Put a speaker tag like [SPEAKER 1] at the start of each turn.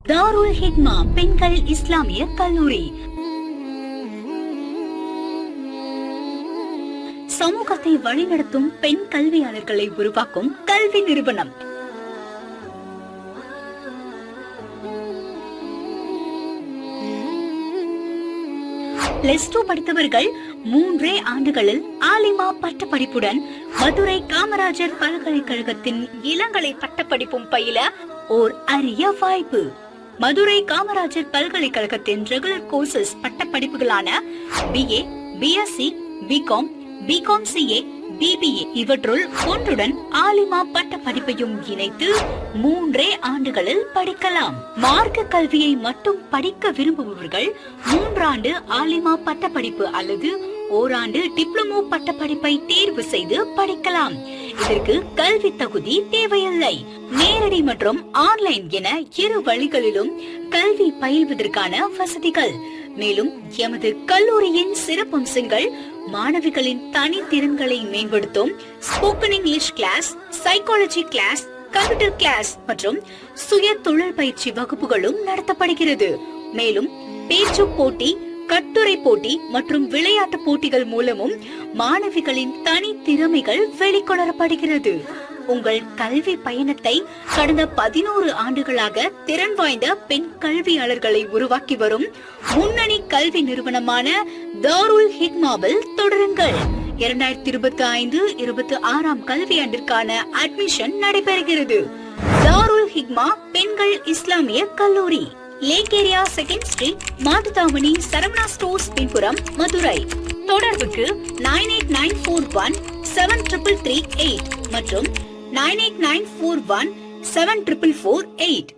[SPEAKER 1] தாருல் ஹிக்மா பெண்கள் இஸ்லாமிய கல்லூரி சமூகத்தை வழிநடத்தும் பெண் கல்வியாளர்களை உருவாக்கும் கல்வி நிறுவனம். +2 படித்தவர்கள் 3 ஆண்டுகளில் ஆலிமா பட்டப்படிப்புடன் மதுரை காமராஜர் பல்கலைக்கழகத்தின் இளங்கலை பட்டப்படிப்பும் பயில ஓர் அரிய வாய்ப்பு. மதுரை காமராஜர் பல்கலைக்கழகத்தின் ரெகுலர் கோர்சஸ் பட்டப்படிப்புகளான BA, BSc, BCom, BCom CA, BBA இவற்றுள் ஒன்றுடன் ஆலிமா பட்ட படிப்பையும் இணைத்து 3 ஆண்டுகளில் படிக்கலாம். மார்க்க கல்வியை மட்டும் படிக்க விரும்புபவர்கள் 3 ஆண்டு ஆலிமா பட்ட படிப்பு அல்லது ஓராண்டு டிப்ளமோ பட்ட படிப்பை தேர்வு செய்து படிக்கலாம். இதற்கு கல்வி தகுதி தேவையில்லை. நேரடி மற்றும் ஆன்லைன் என இரு வழிகளிலும் கல்வி பயில்வதற்கான வசதிகள். மேலும் எமது கல்லூரியின் சிறப்பம்சங்கள் மாணவிகளின் தனித்திறன்களை மேம்படுத்தும் spoken English class, psychology class, computer class மற்றும் சுய தொழில் பயிற்சி வகுப்புகளும் நடத்தப்படுகிறது. மேலும் பேச்சு போட்டி, கட்டுரை போட்டி மற்றும் விளையாட்டு போட்டிகள் மூலமும் மாணவிகளின் தனி திறமைகள் வெளிக்கொணரப்படுகிறது. உங்கள் கல்வி பயணத்தை கடந்த 11 ஆண்டுகளாக திறன் வாய்ந்த பெண் கல்வியாளர்களை உருவாக்கி வரும் முன்னணி கல்வி நிறுவனமான தாருல் ஹிக்மாவில் தொடருங்கள். 2025-26 கல்வியாண்டிற்கான அட்மிஷன் நடைபெறுகிறது. தாருல் ஹிக்மா பெண்கள் இஸ்லாமிய கல்லூரி, lakh area 2nd street, Mattuthavani, Saravana stores, பின்புறம், மதுரை. தொடர்புக்கு 9894173338 மற்றும் 9894174448.